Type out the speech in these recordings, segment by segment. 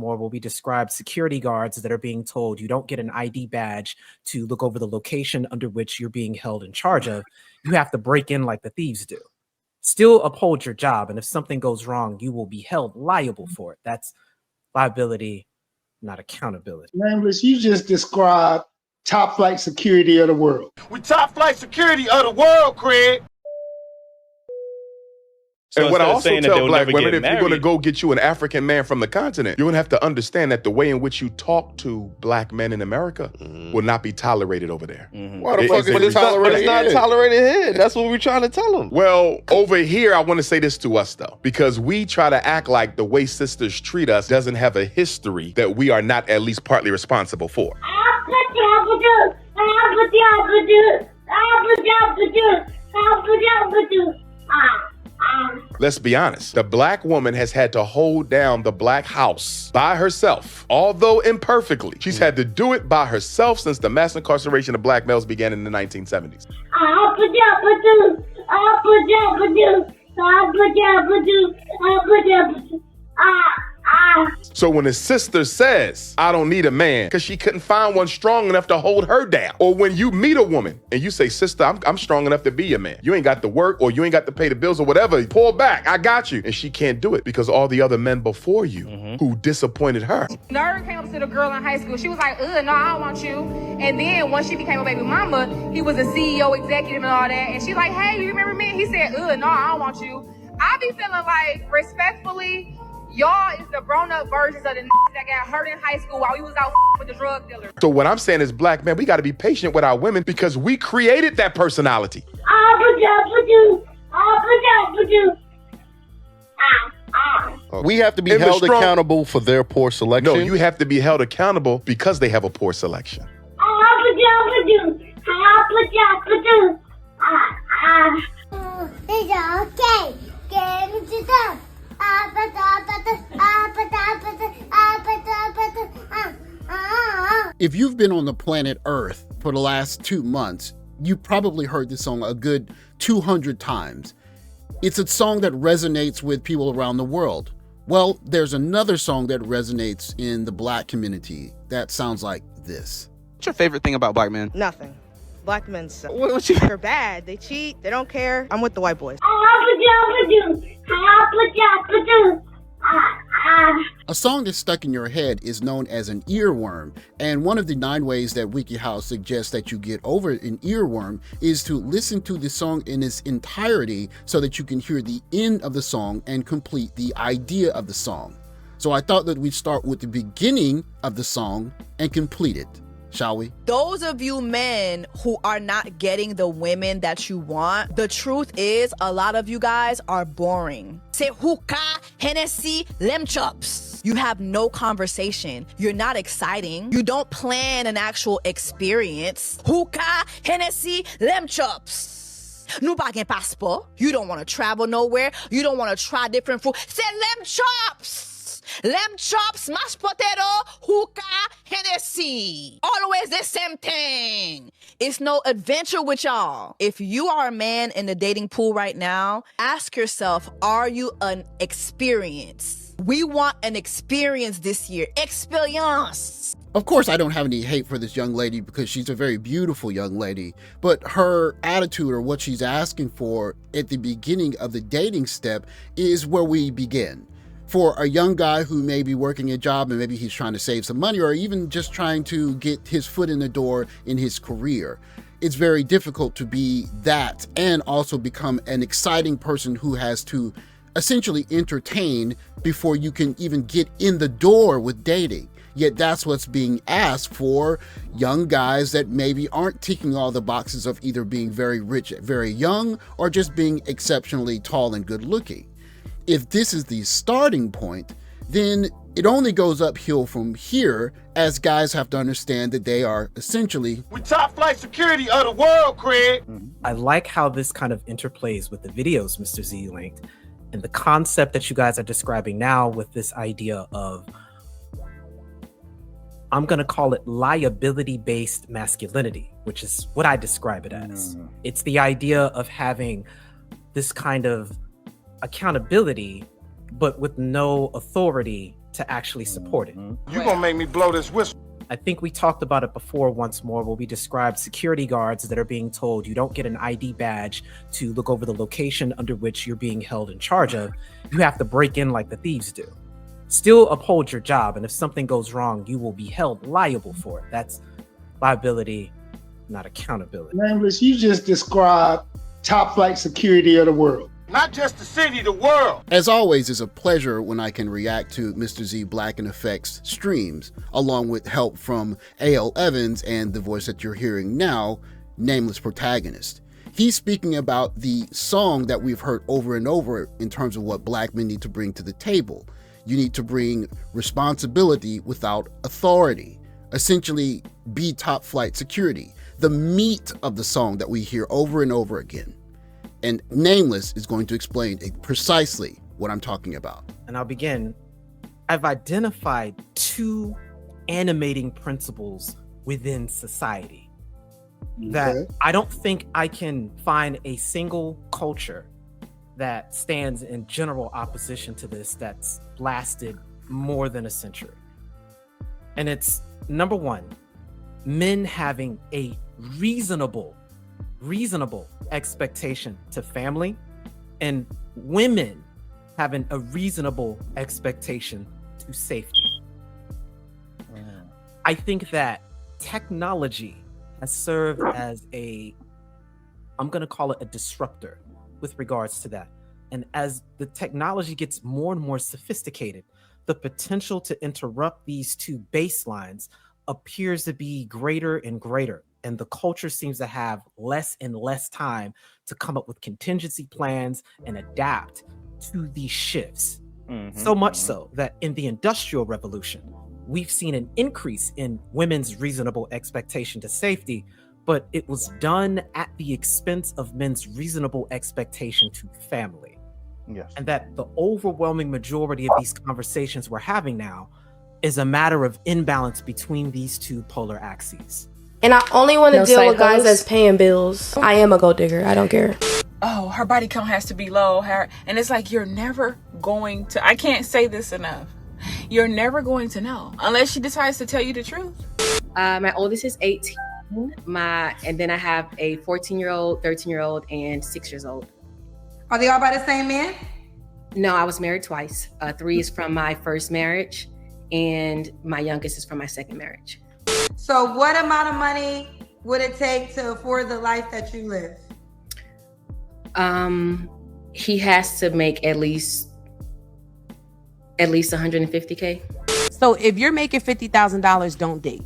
or will be described security guards that are being told you don't get an ID badge to look over the location under which you're being held in charge of. You have to break in like the thieves do. Still uphold your job, and if something goes wrong, you will be held liable for it. That's liability, not accountability. Nameless, you just described top flight security of the world. We top flight security of the world, Craig. So and what I also tell black women, if you're going to go get you an African man from the continent, you're going to have to understand that the way in which you talk to black men in America will not be tolerated over there. Why the fuck is it tolerated? It's not tolerated here. That's what we're trying to tell them. Well, over here, I want to say this to us, though, because we try to act like the way sisters treat us doesn't have a history that we are not at least partly responsible for. Let's be honest. The black woman has had to hold down the black house by herself, although imperfectly. She's had to do it by herself since the mass incarceration of black males began in the 1970s. So when a sister says, I don't need a man, because she couldn't find one strong enough to hold her down. Or when you meet a woman and you say, sister, I'm strong enough to be your man. You ain't got to work or you ain't got to pay the bills or whatever. Pull back, I got you. And she can't do it because all the other men before you who disappointed her. Nerd came up to the girl in high school. She was like, no, I don't want you. And then once she became a baby mama, he was a CEO, executive and all that. And she like, hey, you remember me? He said, no, I don't want you. I be feeling like, respectfully, y'all is the grown-up versions of the that got hurt in high school while we was out with the drug dealer. So what I'm saying is, black men, we got to be patient with our women because we created that personality. We have to be held accountable for their poor selection. No, you have to be held accountable because they have a poor selection. Okay. Get into them. If you've been on the planet Earth for the last 2 months, you probably heard this song a good 200 times. It's a song that resonates with people around the world. Well, there's another song that resonates in the black community that sounds like this. What's your favorite thing about black men? Nothing. Black men suck. They're bad. They cheat. They don't care. I'm with the white boys. A song that's stuck in your head is known as an earworm, and one of the 9 ways that WikiHow suggests that you get over an earworm is to listen to the song in its entirety so that you can hear the end of the song and complete the idea of the song. So I thought that we'd start with the beginning of the song and complete it. Shall we? Those of you men who are not getting the women that you want, the truth is a lot of you guys are boring. Say hookah, Hennessy, lem chops. You have no conversation. You're not exciting. You don't plan an actual experience. Hookah, Hennessy, lem chops. Nou pa gen passport. You don't want to travel nowhere. You don't want to try different food. Say lem chops. Lamb chops, mashed potato, hookah, Hennessy. Always the same thing. It's no adventure with y'all. If you are a man in the dating pool right now, ask yourself, are you an experience? We want an experience this year. Experience. Of course, I don't have any hate for this young lady because she's a very beautiful young lady, but her attitude or what she's asking for at the beginning of the dating step is where we begin. For a young guy who may be working a job and maybe he's trying to save some money or even just trying to get his foot in the door in his career, it's very difficult to be that and also become an exciting person who has to essentially entertain before you can even get in the door with dating. Yet that's what's being asked for young guys that maybe aren't ticking all the boxes of either being very rich, very young, or just being exceptionally tall and good looking. If this is the starting point, then it only goes uphill from here as guys have to understand that they are essentially... We top flight security of the world, Craig. I like how this kind of interplays with the videos Mr. Z linked and the concept that you guys are describing now with this idea of, I'm going to call it liability-based masculinity, which is what I describe it as. It's the idea of having this kind of accountability, but with no authority to actually support it. You gonna make me blow this whistle. I think we talked about it before once more, where we described security guards that are being told you don't get an ID badge to look over the location under which you're being held in charge of. You have to break in like the thieves do. Still uphold your job, and if something goes wrong, you will be held liable for it. That's liability, not accountability. Nameless, you just described top flight security of the world. Not just the city, the world. As always, it's a pleasure when I can react to Mr. Z Black and Effects streams, along with help from A.L. Evans and the voice that you're hearing now, Nameless Protagonist. He's speaking about the song that we've heard over and over in terms of what black men need to bring to the table. You need to bring responsibility without authority. Essentially, be top flight security. The meat of the song that we hear over and over again. And Nameless is going to explain precisely what I'm talking about. And I'll begin. I've identified two animating principles within society that I don't think I can find a single culture that stands in general opposition to this that's lasted more than a century. And it's number one, men having a reasonable expectation to family, and women having a reasonable expectation to safety. I think that technology has served as I'm going to call it a disruptor with regards to that. And as the technology gets more and more sophisticated, the potential to interrupt these two baselines appears to be greater and greater. And the culture seems to have less and less time to come up with contingency plans and adapt to these shifts. So much so that in the Industrial Revolution, we've seen an increase in women's reasonable expectation to safety, but it was done at the expense of men's reasonable expectation to family. Yes. And that the overwhelming majority of these conversations we're having now is a matter of imbalance between these two polar axes. And I only want to No deal with guys psychos? that's paying bills. I am a gold digger. I don't care. Oh, her body count has to be low. And it's like, you're never going to, I can't say this enough. You're never going to know unless she decides to tell you the truth. My oldest is 18. And then I have a 14-year-old, 13-year-old, and 6 years old. Are they all by the same man? No, I was married twice. 3 is from my first marriage, and my youngest is from my second marriage. So what amount of money would it take to afford the life that you live? He has to make at least $150K. So if you're making $50,000, don't date.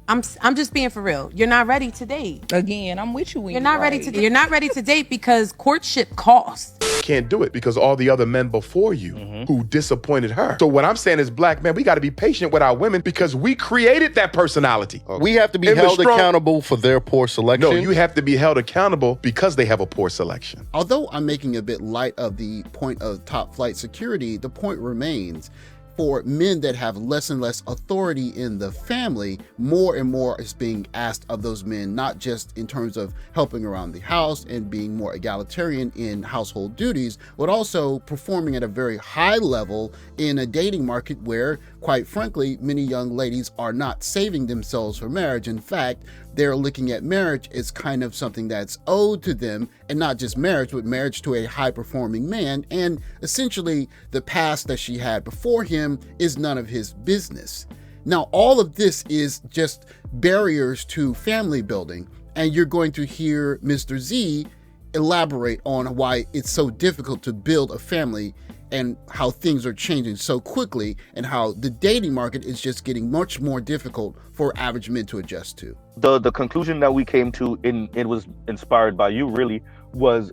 I'm just being for real. You're not ready to date. Again, I'm with you. When You're not ready to date. You're not ready to date because courtship costs. Can't do it because all the other men before you who disappointed her. So what I'm saying is, black men, we got to be patient with our women because we created that personality. We have to be held accountable for their poor selection. No, you have to be held accountable because they have a poor selection. Although I'm making a bit light of the point of top flight security, the point remains. For men that have less and less authority in the family, more and more is being asked of those men, not just in terms of helping around the house and being more egalitarian in household duties, but also performing at a very high level in a dating market where, quite frankly, many young ladies are not saving themselves for marriage. In fact, they're looking at marriage as kind of something that's owed to them, and not just marriage, but marriage to a high-performing man. And essentially, the past that she had before him is none of his business. Now, all of this is just barriers to family building, and you're going to hear Mr. Z elaborate on why it's so difficult to build a family and how things are changing so quickly and how the dating market is just getting much more difficult for average men to adjust to. The conclusion that we came to, it was inspired by you really, was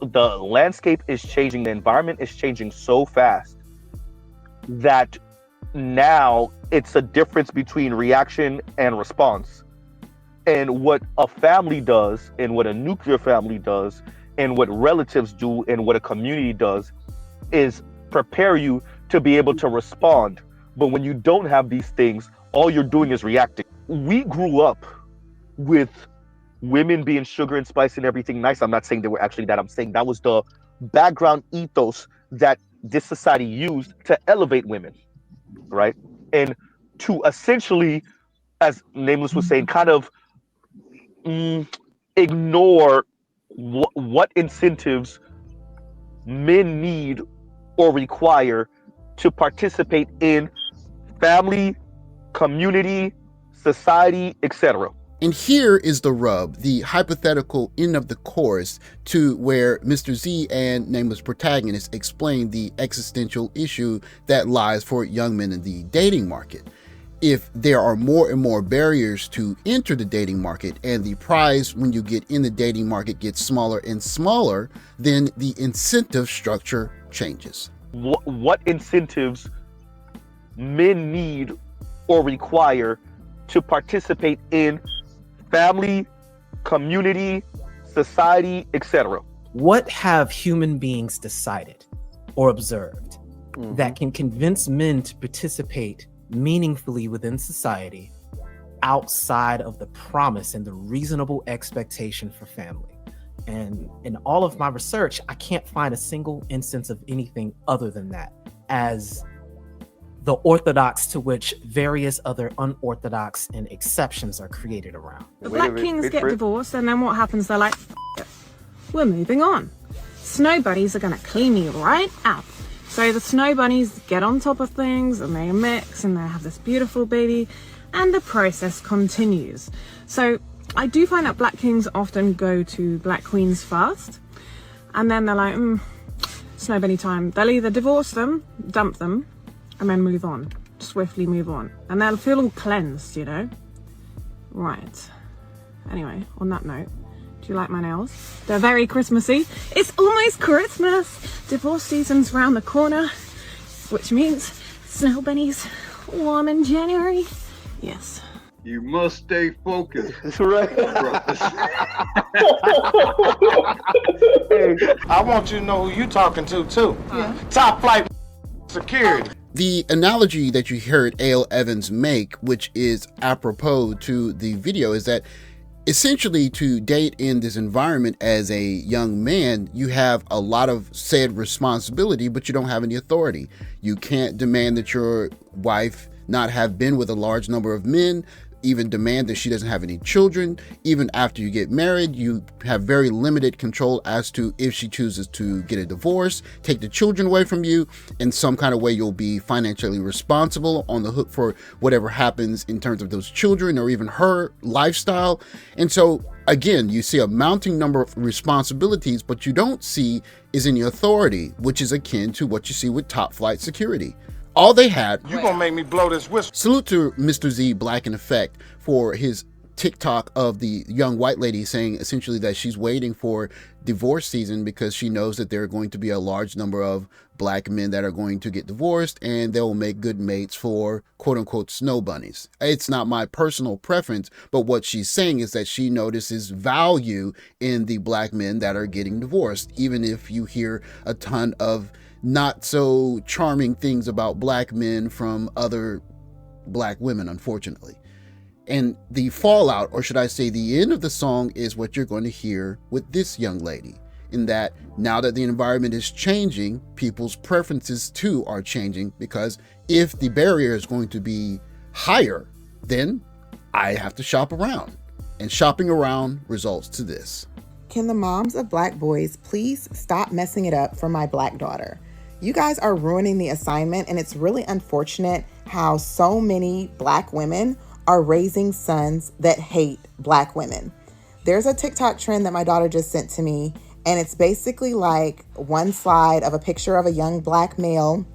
the landscape is changing, the environment is changing so fast that now it's a difference between reaction and response. And what a family does and what a nuclear family does and what relatives do and what a community does is prepare you to be able to respond. But when you don't have these things, all you're doing is reacting. We grew up with women being sugar and spice and everything nice. I'm not saying they were actually that. I'm saying that was the background ethos that this society used to elevate women, right? And to essentially, as Nameless was saying, kind of ignore what incentives men need or require to participate in family, community, society, etc. And here is the rub, the hypothetical end of the chorus to where Mr. Z and Nameless Protagonist explain the existential issue that lies for young men in the dating market. If there are more and more barriers to enter the dating market and the prize when you get in the dating market gets smaller and smaller, then the incentive structure changes. What incentives men need or require to participate in family, community, society, etc. What have human beings decided or observed that can convince men to participate meaningfully within society outside of the promise and the reasonable expectation for family? And in all of my research, I can't find a single instance of anything other than that as the orthodox to which various other unorthodox and exceptions are created around. The Black Kings get divorced, and then what happens? They're like, it. We're moving on. Snow bunnies are going to clean me right up. So the snow bunnies get on top of things, and they mix, and they have this beautiful baby, and the process continues. So I do find that Black Kings often go to Black Queens first, and then they're like, snow bunny time. They'll either divorce them, dump them, and then move on, swiftly move on, and they'll feel all cleansed, you know. Right, anyway, on that note, do you like my nails? They're very Christmassy. It's almost Christmas. Divorce season's round the corner, which means snow bunnies warm in January. Yes. You must stay focused. That's right. Hey, I want you to know who you talking to too. Top flight security. The analogy that you heard A.L. Evans make, which is apropos to the video, is that essentially to date in this environment as a young man, you have a lot of said responsibility, but you don't have any authority. You can't demand that your wife not have been with a large number of men, even demand that she doesn't have any children. Even after you get married, you have very limited control as to if she chooses to get a divorce, take the children away from you. In some kind of way, you'll be financially responsible, on the hook for whatever happens in terms of those children or even her lifestyle. And so again, you see a mounting number of responsibilities, but you don't see is any authority, which is akin to what you see with top flight security. All they had. You gonna make me blow this whistle. Salute to Mr. Z Black in Effect for his TikTok of the young white lady saying essentially that she's waiting for divorce season because she knows that there are going to be a large number of black men that are going to get divorced and they'll make good mates for quote unquote snow bunnies. It's not my personal preference, but what she's saying is that she notices value in the black men that are getting divorced, even if you hear a ton of not so charming things about black men from other black women, unfortunately. And the fallout, or should I say the end of the song, is what you're going to hear with this young lady, in that now that the environment is changing, people's preferences too are changing, because if the barrier is going to be higher, then I have to shop around. And shopping around results to this. Can the moms of black boys please stop messing it up for my black daughter? You guys are ruining the assignment, and it's really unfortunate how so many black women are raising sons that hate black women. There's a TikTok trend that my daughter just sent to me, and it's basically like one slide of a picture of a young black male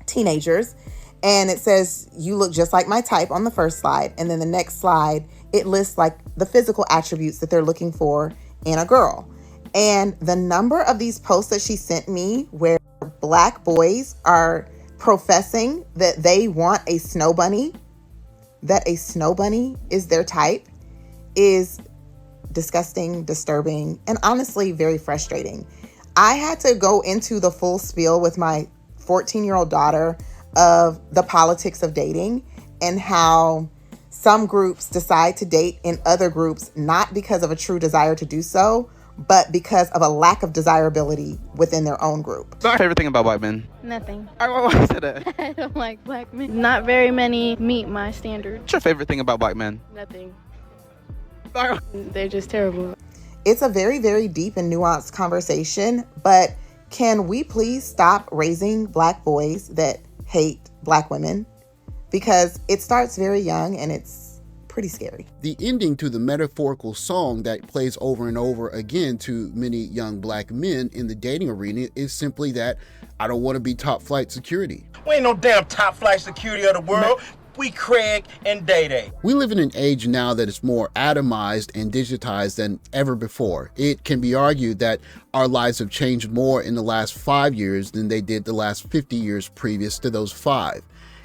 teenagers, and it says, "You look just like my type" on the first slide, and then the next slide, it lists like the physical attributes that they're looking for in a girl. And the number of these posts that she sent me where black boys are professing that they want a snow bunny, that a snow bunny is their type, is disgusting, disturbing, and honestly very frustrating. I had to go into the full spiel with my 14-year-old daughter of the politics of dating and how some groups decide to date in other groups not because of a true desire to do so, but because of a lack of desirability within their own group. My favorite thing about black men Nothing. Why is that? I don't like black men. Not very many meet my standard. What's your favorite thing about black men? Nothing. They're just terrible. It's a very, very deep and nuanced conversation, but can we please stop raising black boys that hate black women? Because it starts very young and it's pretty scary. The ending to the metaphorical song that plays over and over again to many young black men in the dating arena is simply that I don't want to be top flight security. We ain't no damn top flight security of the world. We Craig and Day Day. We live in an age now that is more atomized and digitized than ever before. It can be argued that our lives have changed more in the last 5 years than they did the last 50 years previous to those 5.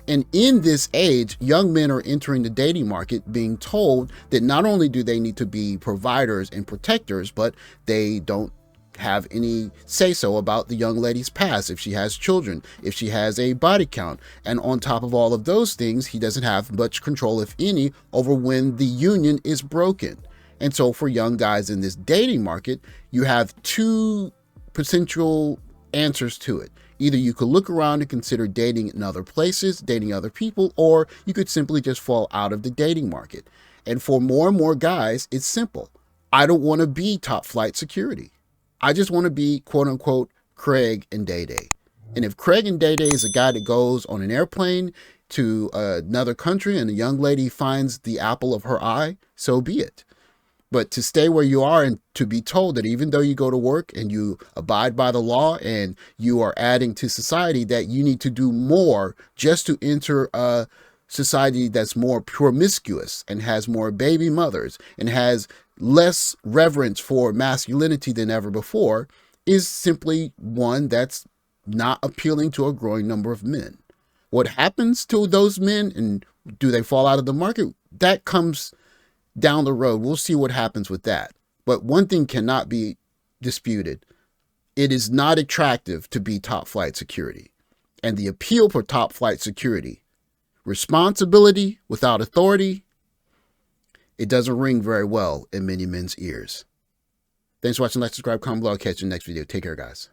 And in this age, young men are entering the dating market being told that not only do they need to be providers and protectors, but they don't have any say-so about the young lady's past, if she has children, if she has a body count. And on top of all of those things, he doesn't have much control, if any, over when the union is broken. And so for young guys in this dating market, you have two potential answers to it. Either you could look around and consider dating in other places, dating other people, or you could simply just fall out of the dating market. And for more and more guys, it's simple. I don't want to be top flight security. I just want to be, quote unquote, Craig and Day Day. And if Craig and Day Day is a guy that goes on an airplane to another country and a young lady finds the apple of her eye, so be it. But to stay where you are and to be told that even though you go to work and you abide by the law and you are adding to society, that you need to do more just to enter a society that's more promiscuous and has more baby mothers and has less reverence for masculinity than ever before, is simply one that's not appealing to a growing number of men. What happens to those men, and do they fall out of the market? That comes down the road. We'll see what happens with that. But one thing cannot be disputed. It is not attractive to be top flight security. And the appeal for top flight security, responsibility without authority, it doesn't ring very well in many men's ears. Thanks for watching. Like, subscribe, comment below. I'll catch you in the next video. Take care, guys.